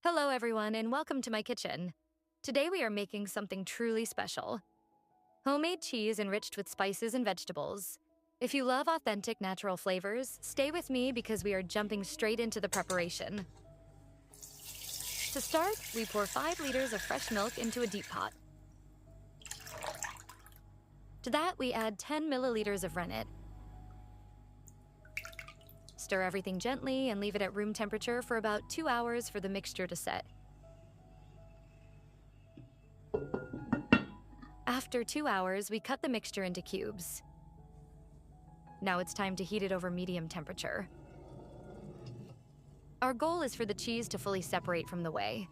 Hello everyone and welcome to my kitchen. Today we are making something truly special. Homemade cheese enriched with spices and vegetables. If you love authentic natural flavors, stay with me because we are jumping straight into the preparation. To start, we pour 5 liters of fresh milk into a deep pot. To that, we add 10 milliliters of rennet. Stir everything gently and leave it at room temperature for about 2 hours for the mixture to set. After 2 hours, we cut the mixture into cubes. Now it's time to heat it over medium temperature. Our goal is for the cheese to fully separate from the whey.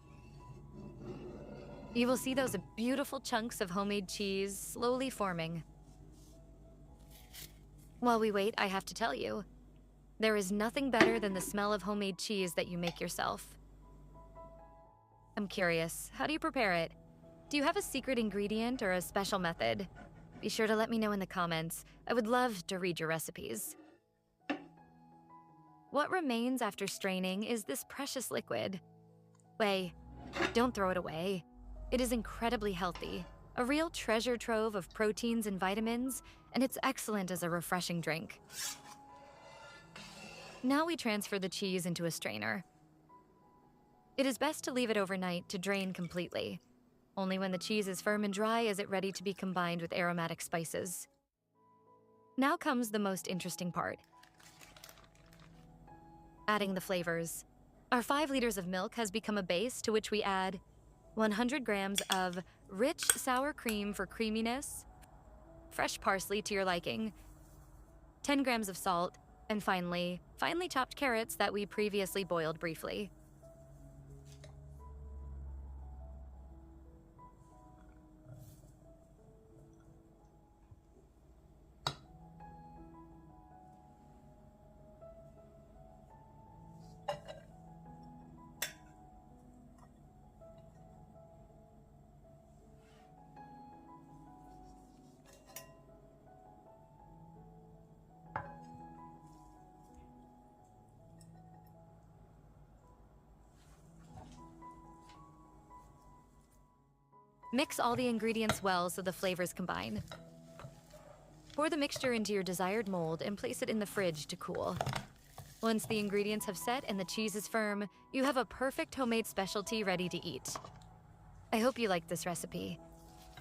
You will see those beautiful chunks of homemade cheese slowly forming. While we wait, I have to tell you, there is nothing better than the smell of homemade cheese that you make yourself. I'm curious, how do you prepare it? Do you have a secret ingredient or a special method? Be sure to let me know in the comments. I would love to read your recipes. What remains after straining is this precious liquid. Whey. Don't throw it away. It is incredibly healthy, a real treasure trove of proteins and vitamins, and it's excellent as a refreshing drink. Now we transfer the cheese into a strainer. It is best to leave it overnight to drain completely. Only when the cheese is firm and dry is it ready to be combined with aromatic spices. Now comes the most interesting part. Adding the flavors. Our 5 liters of milk has become a base to which we add 100 grams of rich sour cream for creaminess, fresh parsley to your liking, 10 grams of salt, and finally, finely chopped carrots that we previously boiled briefly. Mix all the ingredients well so the flavors combine. Pour the mixture into your desired mold and place it in the fridge to cool. Once the ingredients have set and the cheese is firm, you have a perfect homemade specialty ready to eat. I hope you liked this recipe.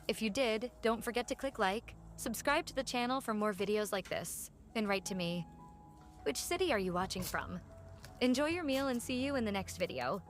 If you did, don't forget to click like, subscribe to the channel for more videos like this, and write to me. Which city are you watching from? Enjoy your meal and see you in the next video.